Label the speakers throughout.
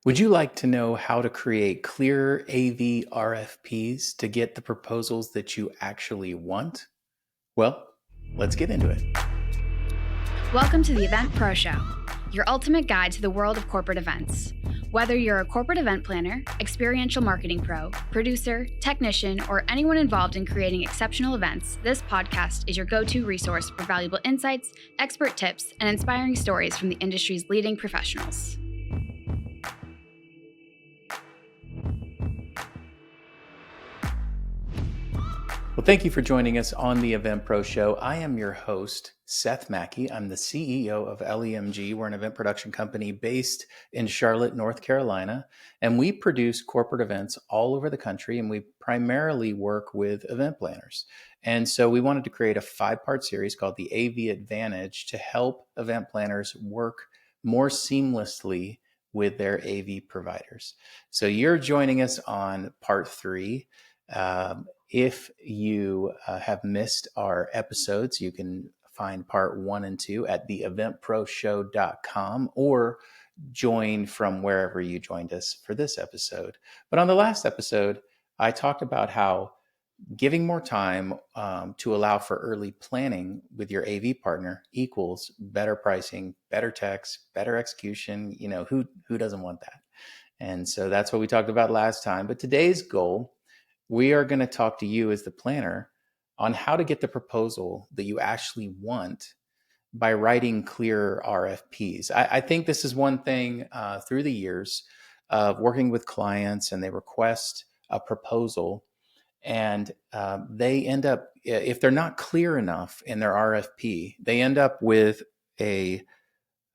Speaker 1: Would you like to know how to create clear AV RFPs to get the proposals that you actually want? Well, let's get into it.
Speaker 2: Welcome to the Event Pro Show, your ultimate guide to the world of corporate events. Whether you're a corporate event planner, experiential marketing pro, producer, technician, or anyone involved in creating exceptional events, this podcast is your go-to resource for valuable insights, expert tips, and inspiring stories from the industry's leading professionals.
Speaker 1: Well, thank you for joining us on the Event Pro Show. I am your host, Seth Macchi. I'm the CEO of LEMG. We're an event production company based in Charlotte, North Carolina, and we produce corporate events all over the country, and we primarily work with event planners. And so we wanted to create a 5-part series called the AV Advantage to help event planners work more seamlessly with their AV providers. So you're joining us on part 3. If you have missed our episodes, you can find part 1 and 2 at theeventproshow.com or join from wherever you joined us for this episode. But on the last episode, I talked about how giving more time to allow for early planning with your AV partner equals better pricing, better techs, better execution. You know, who doesn't want that? And so that's what we talked about last time. But today's goal, we are going to talk to you as the planner on how to get the proposal that you actually want by writing clear RFPs. I think this is one thing through the years of working with clients, and they request a proposal, and they end up, if they're not clear enough in their RFP, they end up with a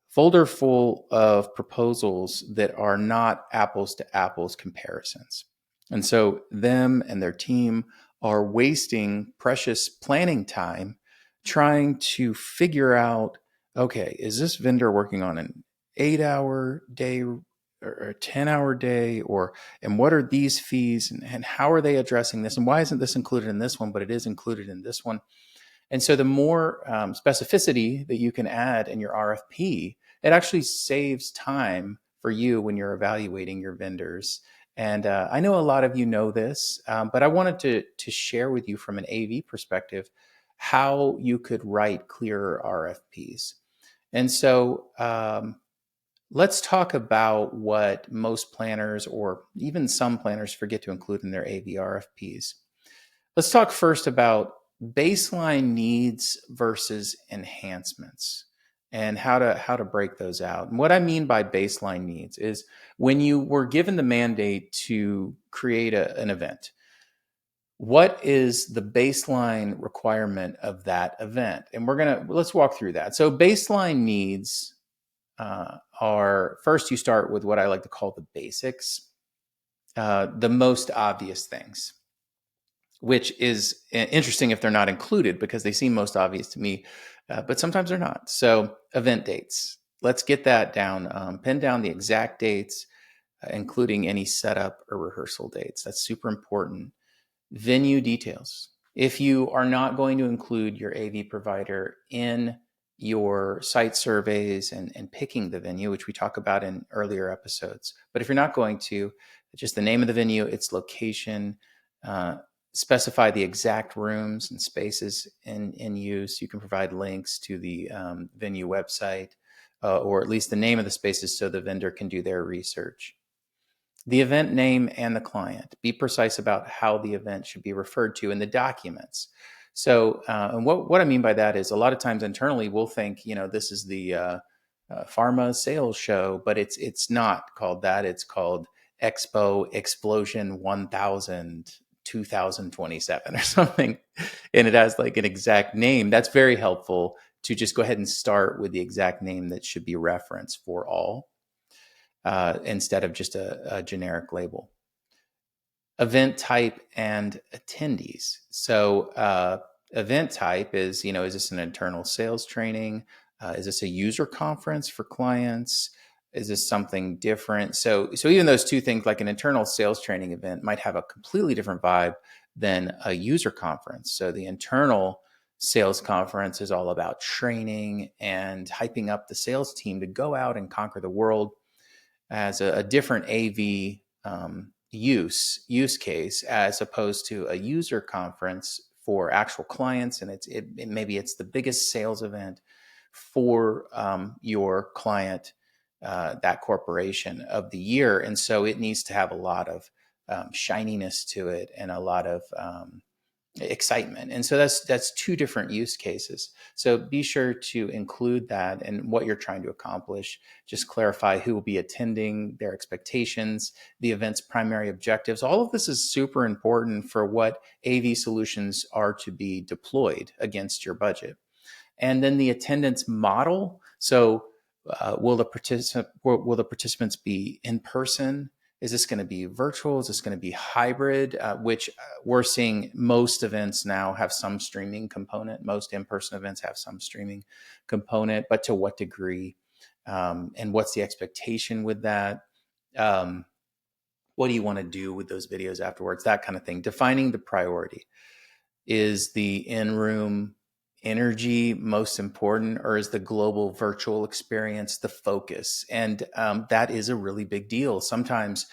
Speaker 1: folder full of proposals that are not apples to apples comparisons. And so them and their team are wasting precious planning time trying to figure out, okay, is this vendor working on an 8-hour day or a 10-hour day, and what are these fees, and how are they addressing this, and why isn't this included in this one, but it is included in this one? And so the more specificity that you can add in your RFP, it actually saves time for you when you're evaluating your vendors. And I know a lot of you know this, but I wanted to share with you from an AV perspective how you could write clearer RFPs. And so let's talk about what most planners, or even some planners, forget to include in their AV RFPs. Let's talk first about baseline needs versus enhancements and how to break those out. And what I mean by baseline needs is when you were given the mandate to create an event, what is the baseline requirement of that event? And let's walk through that. So baseline needs are, first you start with what I like to call the basics, the most obvious things, which is interesting if they're not included because they seem most obvious to me, but sometimes they're not. So event dates, let's get that down, pin down the exact dates, including any setup or rehearsal dates. That's super important. Venue details. If you are not going to include your AV provider in your site surveys and picking the venue, which we talk about in earlier episodes, but if you're not going to, just the name of the venue, its location, specify the exact rooms and spaces in use. You can provide links to the venue website, or at least the name of the spaces so the vendor can do their research. The event name and the client. Be precise about how the event should be referred to in the documents. So, and what I mean by that is a lot of times internally we'll think, this is the pharma sales show, but it's not called that. It's called Expo Explosion 1000 2027 or something. And it has like an exact name. That's very helpful to just go ahead and start with the exact name that should be referenced for all, instead of just a generic label. Event type and attendees. So event type is, is this an internal sales training? Is this a user conference for clients? Is this something different? So even those two things, like an internal sales training event, might have a completely different vibe than a user conference. So the internal sales conference is all about training and hyping up the sales team to go out and conquer the world. as a different AV use case as opposed to a user conference for actual clients, and maybe it's the biggest sales event for your client, that corporation of the year, and so it needs to have a lot of shininess to it and a lot of excitement. And so that's two different use cases. So be sure to include that and what you're trying to accomplish. Just clarify who will be attending, their expectations, the event's primary objectives. All of this is super important for what AV solutions are to be deployed against your budget. And then the attendance model. So will the participants be in person? Is this going to be virtual? Is this going to be hybrid? Which we're seeing most events now have some streaming component. Most in-person events have some streaming component, but to what degree? And what's the expectation with that? What do you want to do with those videos afterwards? That kind of thing. Defining the priority. Is the in-room energy most important, or is the global virtual experience the focus? And that is a really big deal. Sometimes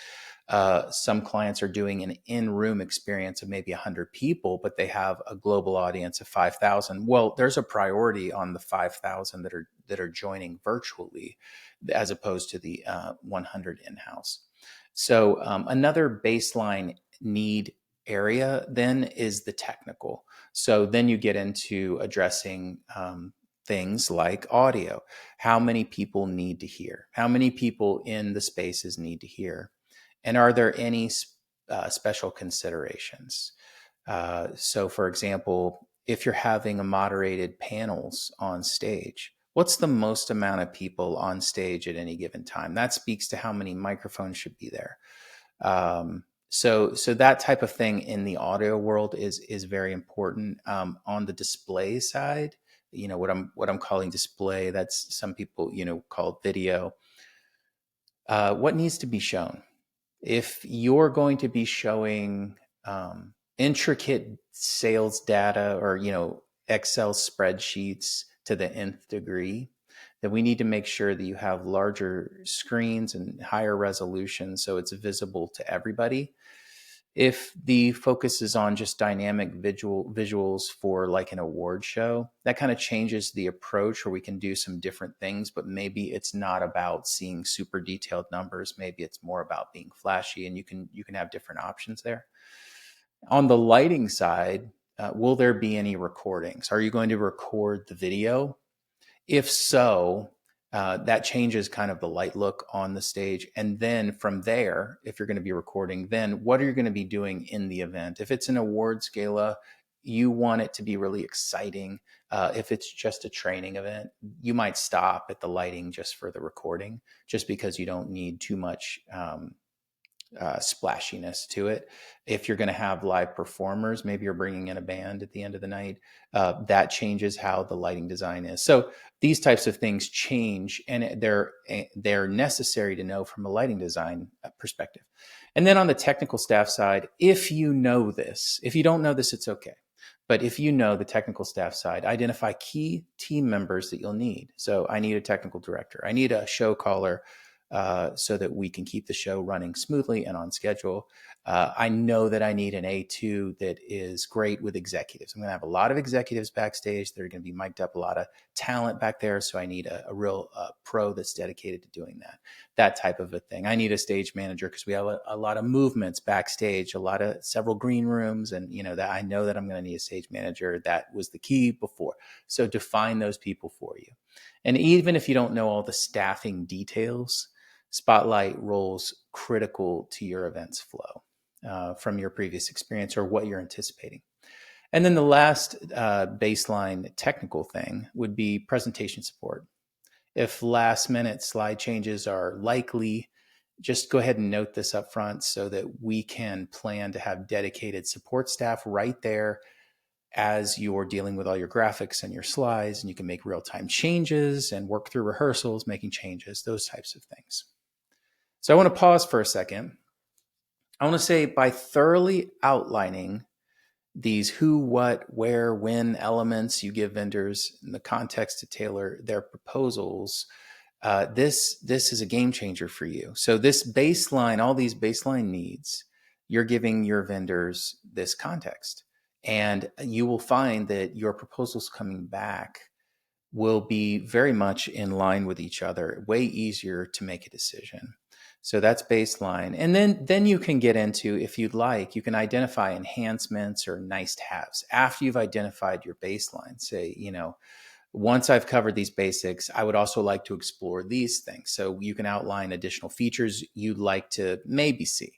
Speaker 1: some clients are doing an in-room experience of maybe 100 people, but they have a global audience of 5,000. Well, there's a priority on the 5,000 that are joining virtually, as opposed to the 100 in-house. So another baseline need area then is the technical. So then you get into addressing things like audio. How many people need to hear? How many people in the spaces need to hear? And are there any special considerations? So for example, if you're having a moderated panels on stage, what's the most amount of people on stage at any given time? That speaks to how many microphones should be there. So that type of thing in the audio world is very important. On the display side, what I'm calling display, that's some people call video. What needs to be shown? If you're going to be showing intricate sales data or Excel spreadsheets to the nth degree, then we need to make sure that you have larger screens and higher resolution so it's visible to everybody. If the focus is on just dynamic visuals for like an award show, that kind of changes the approach, where we can do some different things, but maybe it's not about seeing super detailed numbers. Maybe it's more about being flashy, and you can have different options there. On the lighting side, will there be any recordings? Are you going to record the video? If so, that changes kind of the light look on the stage. And then from there, if you're going to be recording, then what are you going to be doing in the event? If it's an awards gala, you want it to be really exciting. If it's just a training event, you might stop at the lighting just for the recording, just because you don't need too much splashiness to it. If you're going to have live performers, maybe you're bringing in a band at the end of the night, that changes how the lighting design is. So these types of things change, and they're necessary to know from a lighting design perspective. And then on the technical staff side, if you know this, if you don't know this, it's okay. But if you know the technical staff side, identify key team members that you'll need. So I need a technical director. I need a show caller, so that we can keep the show running smoothly and on schedule. I know that I need an A2 that is great with executives. I'm going to have a lot of executives backstage. They're going to be mic'd up, a lot of talent back there. So I need a real pro that's dedicated to doing that type of a thing. I need a stage manager because we have a lot of movements backstage, several green rooms. And that I know that I'm going to need a stage manager. That was the key before. So define those people for you. And even if you don't know all the staffing details, spotlight roles critical to your event's flow from your previous experience or what you're anticipating. And then the last baseline technical thing would be presentation support. If last minute slide changes are likely, just go ahead and note this up front so that we can plan to have dedicated support staff right there as you're dealing with all your graphics and your slides, and you can make real-time changes and work through rehearsals, making changes, those types of things. So I want to pause for a second. I want to say, by thoroughly outlining these who, what, where, when elements, you give vendors in the context to tailor their proposals this is a game changer for you. So this baseline, all these baseline needs, you're giving your vendors this context, and you will find that your proposals coming back will be very much in line with each other, way easier to make a decision. So that's baseline. And then you can get into, if you'd like, you can identify enhancements or nice to haves after you've identified your baseline. Say, once I've covered these basics, I would also like to explore these things. So you can outline additional features you'd like to maybe see.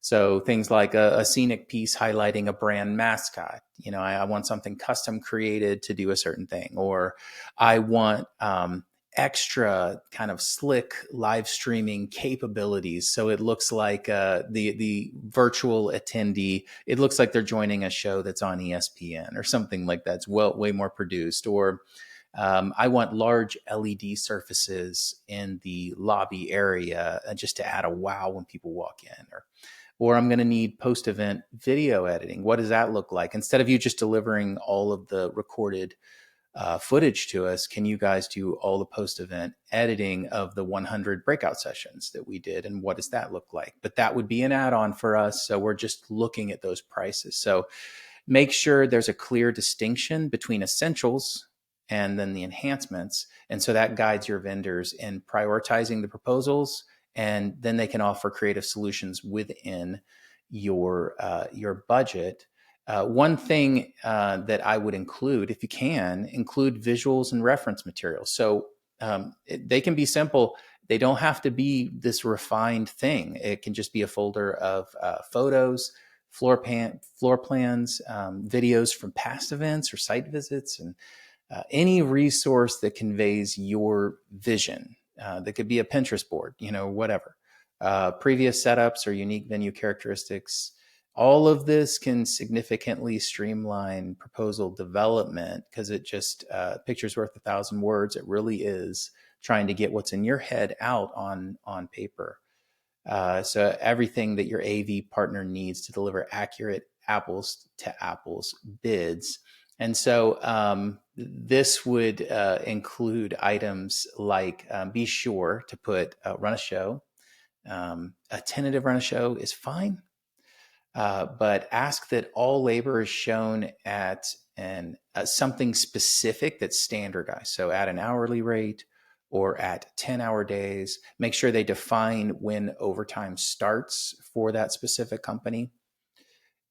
Speaker 1: So things like a scenic piece highlighting a brand mascot. I want something custom created to do a certain thing, or I want extra kind of slick live streaming capabilities. So it looks like the virtual attendee, it looks like they're joining a show that's on ESPN or something like that. It's way more produced. Or I want large LED surfaces in the lobby area just to add a wow when people walk in. Or I'm going to need post-event video editing. What does that look like? Instead of you just delivering all of the recorded footage to us, can you guys do all the post-event editing of the 100 breakout sessions that we did? And what does that look like? But that would be an add-on for us. So we're just looking at those prices. So make sure there's a clear distinction between essentials and then the enhancements. And so that guides your vendors in prioritizing the proposals, and then they can offer creative solutions within your budget. One thing that I would include, if you can, include visuals and reference materials. So they can be simple. They don't have to be this refined thing. It can just be a folder of photos, floor plans, videos from past events or site visits, and any resource that conveys your vision. That could be a Pinterest board, whatever. Previous setups or unique venue characteristics. All of this can significantly streamline proposal development, because it just picture's worth 1,000 words. It really is trying to get what's in your head out on paper. So everything that your AV partner needs to deliver accurate apples to apples bids. And so this would include items like be sure to put run a show. A tentative run a show is fine, but ask that all labor is shown at something specific that's standardized. So at an hourly rate or at 10-hour days. Make sure they define when overtime starts for that specific company.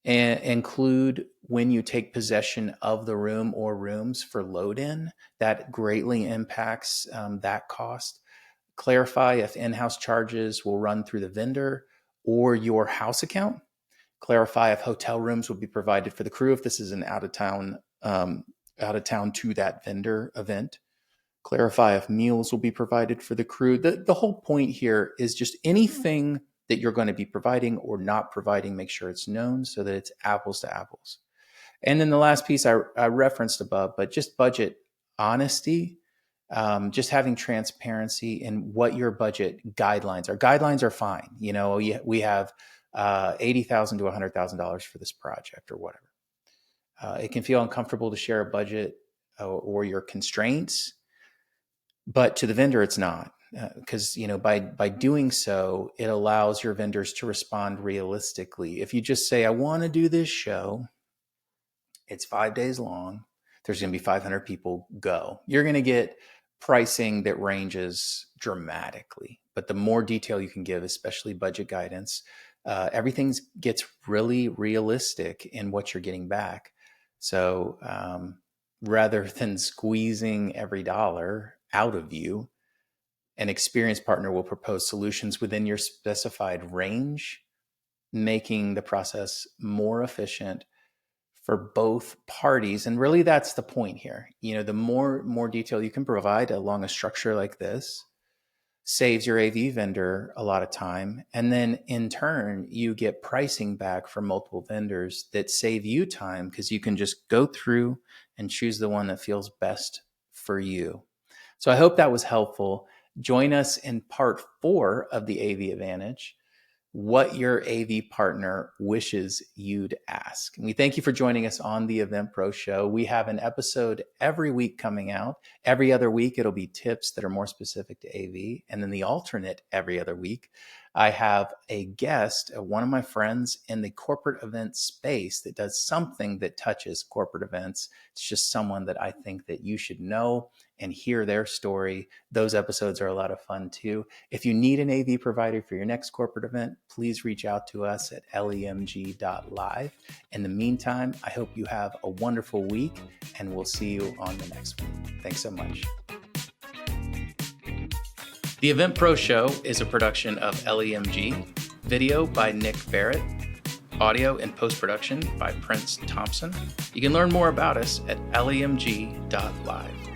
Speaker 1: And include when you take possession of the room or rooms for load in. That greatly impacts that cost. Clarify if in-house charges will run through the vendor or your house account. Clarify if hotel rooms will be provided for the crew if this is an out of town to that vendor event. Clarify if meals will be provided for the crew. The whole point here is just anything that you're going to be providing or not providing, make sure it's known so that it's apples to apples. And then the last piece I referenced above, but just budget honesty, just having transparency in what your budget guidelines are. Guidelines are fine. We have $80,000 to $100,000 for this project or whatever. It can feel uncomfortable to share a budget or your constraints, but to the vendor, it's not. Because by doing so, it allows your vendors to respond realistically. If you just say, I want to do this show, it's 5 days long, there's going to be 500 people, go. You're going to get pricing that ranges dramatically. But the more detail you can give, especially budget guidance, everything gets really realistic in what you're getting back. So rather than squeezing every dollar out of you, an experienced partner will propose solutions within your specified range, making the process more efficient for both parties. And really, that's the point here. The more detail you can provide along a structure like this saves your AV vendor a lot of time. And then in turn, you get pricing back from multiple vendors that save you time, because you can just go through and choose the one that feels best for you. So I hope that was helpful. Join us in part 4 of the AV Advantage. what your AV partner wishes you'd ask. And we thank you for joining us on the Event Pro Show. We have an episode every week coming out. Every other week, it'll be tips that are more specific to AV. And then the alternate every other week, I have a guest, one of my friends in the corporate event space that does something that touches corporate events. It's just someone that I think that you should know and hear their story. Those episodes are a lot of fun too. If you need an AV provider for your next corporate event, please reach out to us at lemg.live. In the meantime, I hope you have a wonderful week, and we'll see you on the next one. Thanks so much. The Event Pro Show is a production of LEMG, video by Nick Barrett, audio and post-production by Prince Thompson. You can learn more about us at lemg.live.